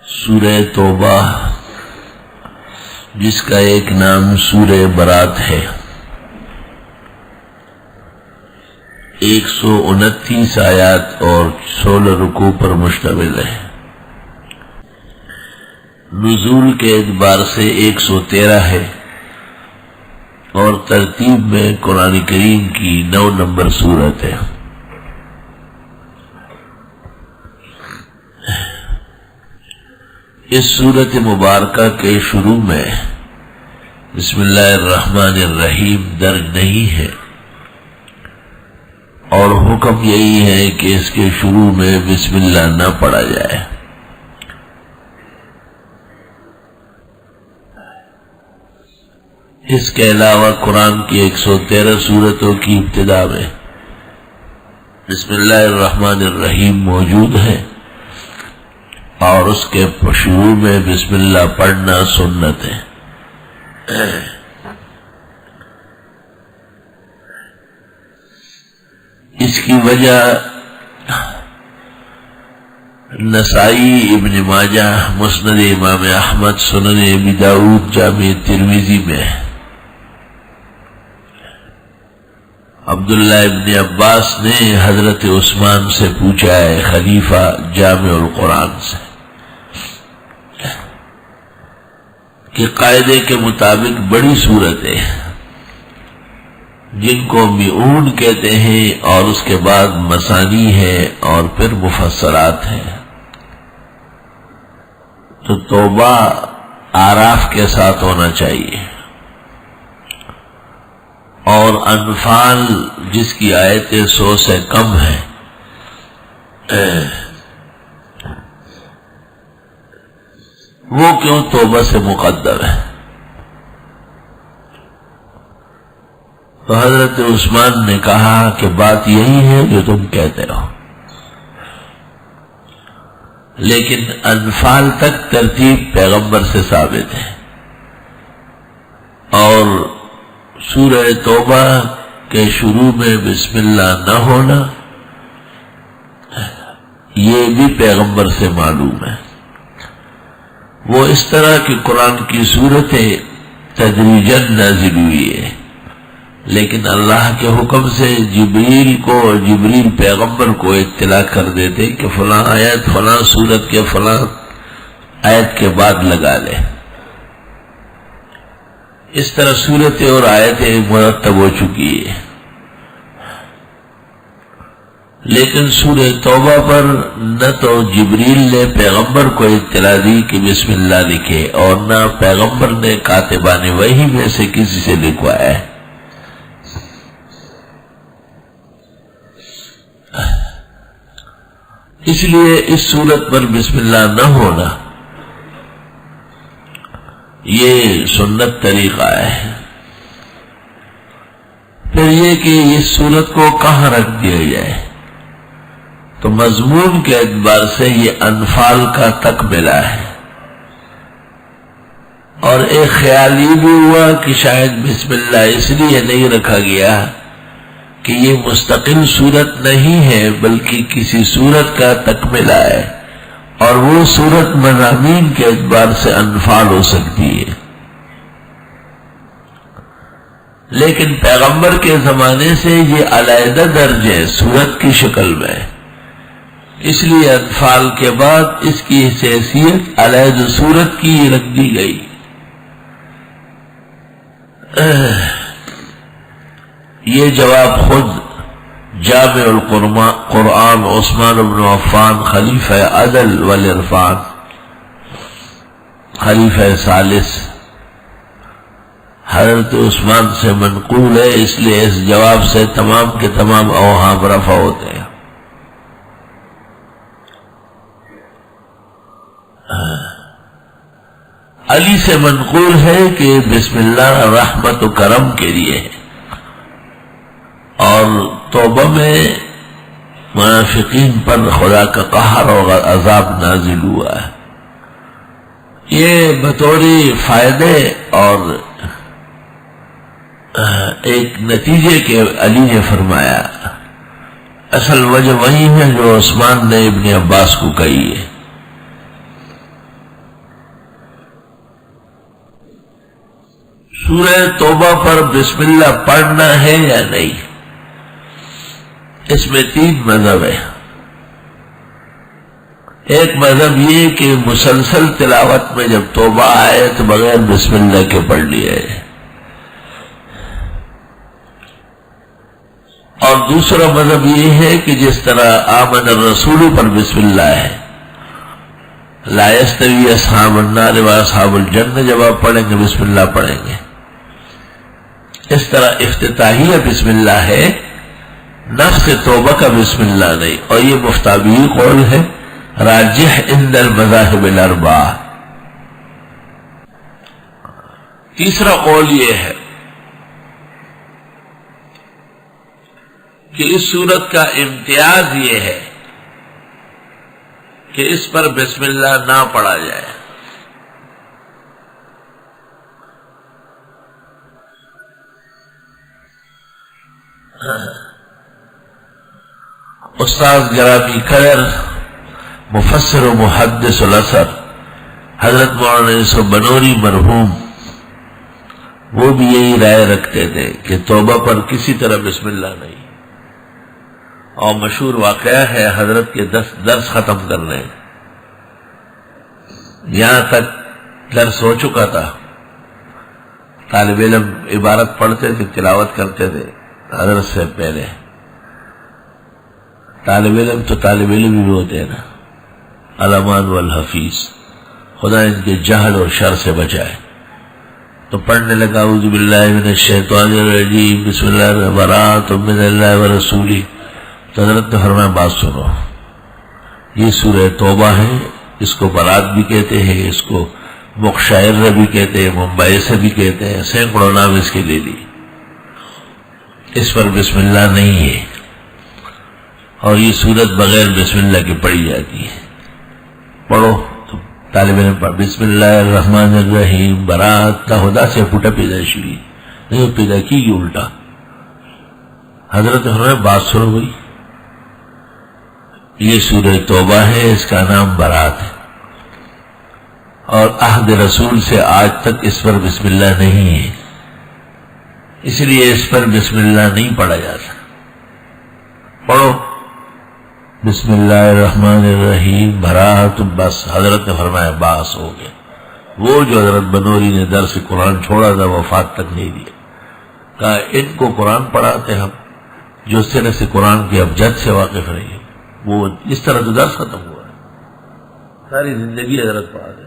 سورہ توبہ جس کا ایک نام سورہ برات ہے، 129 آیات اور 16 رکوع پر مشتمل ہے۔ نزول کے اعتبار سے 113 ہے اور ترتیب میں قرآن کریم کی 9 نمبر سورت ہے۔ اس سورت مبارکہ کے شروع میں بسم اللہ الرحمن الرحیم درج نہیں ہے، اور حکم یہی ہے کہ اس کے شروع میں بسم اللہ نہ پڑھا جائے۔ اس کے علاوہ قرآن کی 113 سورتوں کی ابتدا میں بسم اللہ الرحمن الرحیم موجود ہے، اور اس کے شروع میں بسم اللہ پڑھنا سنت ہے۔ اس کی وجہ نسائی، ابن ماجہ، مسند امام احمد، سنن ابی داؤد، جامع ترمذی میں ہے۔ عبداللہ ابن عباس نے حضرت عثمان سے پوچھا ہے، خلیفہ جامع القرآن سے، کہ قاعدے کے مطابق بڑی صورتیں جن کو میعون کہتے ہیں، اور اس کے بعد مثانی ہے اور پھر مفصلات ہے، تو توبہ آراف کے ساتھ ہونا چاہیے، اور انفال جس کی آیتیں 100 سے کم ہیں وہ کیوں توبہ سے مقدم ہے؟ تو حضرت عثمان نے کہا کہ بات یہی ہے جو تم کہتے ہو، لیکن انفال تک ترتیب پیغمبر سے ثابت ہے، اور سورہ توبہ کے شروع میں بسم اللہ نہ ہونا یہ بھی پیغمبر سے معلوم ہے۔ وہ اس طرح کی قرآن کی صورتیں تدریجاً نازل ہوئی ہے، لیکن اللہ کے حکم سے جبریل پیغمبر کو اطلاع کر دیتے کہ فلاں آیت فلاں صورت کے فلاں آیت کے بعد لگا لے۔ اس طرح صورتیں اور آیتیں مرتب ہو چکی ہیں، لیکن سورہ توبہ پر نہ تو جبریل نے پیغمبر کو اطلاع دی کہ بسم اللہ لکھے، اور نہ پیغمبر نے کاتبان وحی میں سے کسی سے لکھوایا ہے۔ اس لیے اس صورت پر بسم اللہ نہ ہونا یہ سنت طریقہ ہے۔ پھر یہ کہ اس صورت کو کہاں رکھ دیا جائے، تو مضمون کے اعتبار سے یہ انفال کا تکملہ ہے، اور ایک خیال یہ بھی ہوا کہ شاید بسم اللہ اس لیے نہیں رکھا گیا کہ یہ مستقل صورت نہیں ہے بلکہ کسی صورت کا تکملہ ہے، اور وہ صورت مضامین کے اعتبار سے انفال ہو سکتی ہے، لیکن پیغمبر کے زمانے سے یہ علیحدہ درج ہے صورت کی شکل میں، اس لیے انفال کے بعد اس کی حیثیت علیحدہ صورت کی رکھ دی گئی۔ یہ جواب خود جامع القرآن عثمان بن عفان خلیفہ عدل والعرفان، خلیفہ ثالث، حضرت عثمان سے منقول ہے، اس لیے اس جواب سے تمام کے تمام اوہام رفع ہوتے ہیں۔ علی سے منقول ہے کہ بسم اللہ رحمت و کرم کے لیے ہے، اور توبہ میں منافقین پر خدا کا قہر اور عذاب نازل ہوا ہے۔ یہ بطور فائدے اور ایک نتیجے کے علی نے فرمایا، اصل وجہ وہی ہے جو عثمان نے ابن عباس کو کہی ہے، سورہ توبہ پر بسم اللہ پڑھنا ہے یا نہیں، اس میں 3 مذہب ہے۔ ایک مذہب یہ کہ مسلسل تلاوت میں جب توبہ آئے تو بغیر بسم اللہ کے پڑھ لیا ہے، اور دوسرا مذہب یہ ہے کہ جس طرح آمن الرسول پر بسم اللہ ہے، لا یستوی اصحاب النار و اصحاب الجنہ، جب آپ پڑھیں گے بسم اللہ پڑھیں گے، اس طرح افتتاحیہ بسم اللہ ہے، نفس توبہ کا بسم اللہ نہیں، اور یہ مفتابی قول ہے راجح عند المذاہب الاربعہ۔ تیسرا قول یہ ہے کہ اس سورت کا امتیاز یہ ہے کہ اس پر بسم اللہ نہ پڑھا جائے۔ استاذ گرامی قدر مفسر و محدث الاثر حضرت مولانا یوسف بنوری مرحوم، وہ بھی یہی رائے رکھتے تھے کہ توبہ پر کسی طرح بسم اللہ نہیں، اور مشہور واقعہ ہے حضرت کے درس ختم کرنے، یہاں تک درس ہو چکا تھا، طالب علم عبارت پڑھتے تھے، تلاوت کرتے تھے حضرت سے پہلے، طالب علم تو طالب علم ہی ہوتے ہیں نا، علمان والحفیظ، خدا ان کے جہل اور شر سے بچائے، تو پڑھنے لگا اعوذ باللہ من الشیطان الرجیم بسم اللہ الرحمن من اللہ ورسولہ، تو حضرت نے فرمایا بات سنو، یہ سورہ توبہ ہے، اس کو برات بھی کہتے ہیں، اس کو مقشعر بھی کہتے ہیں، ممبئی سے بھی کہتے ہیں، سینکڑوں نام اس کے لے لی، اس پر بسم اللہ نہیں ہے، اور یہ سورت بغیر بسم اللہ کے پڑھی جاتی ہے۔ پڑھو تو طالب علم پڑھ بسم اللہ الرحمن الرحیم، برات کا خدا سے پھوٹا پیدا شوی نہیں، پیدا کی گی الٹا۔ حضرت فرمایا بات سنو بھائی، یہ سورہ توبہ ہے، اس کا نام برات ہے، اور عہد رسول سے آج تک اس پر بسم اللہ نہیں ہے، اس لیے اس پر بسم اللہ نہیں پڑھا جاتا۔ پڑھو بسم اللہ الرحمن الرحیم برات، بس حضرت نے فرمایا باس ہو گیا۔ وہ جو حضرت بنوری نے درس قرآن چھوڑا تھا وفات تک نہیں دیا، کہا ان کو قرآن پڑھاتے ہم جو اس طرح سے قرآن کے ابجد سے واقف رہی ہے، وہ اس طرح تو درس ختم ہوا ہے، ساری زندگی حضرت پڑھاتے ہیں۔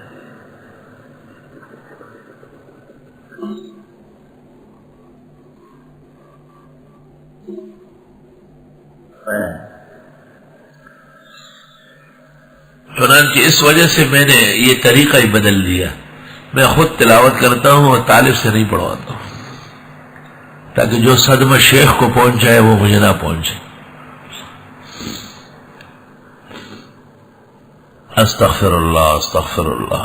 چنانچہ اس وجہ سے میں نے یہ طریقہ ہی بدل دیا، میں خود تلاوت کرتا ہوں اور طالب سے نہیں پڑھواتا ہوں، تاکہ جو صدمہ شیخ کو پہنچائے وہ مجھے نہ پہنچے۔ استغفر اللہ استغفر اللہ۔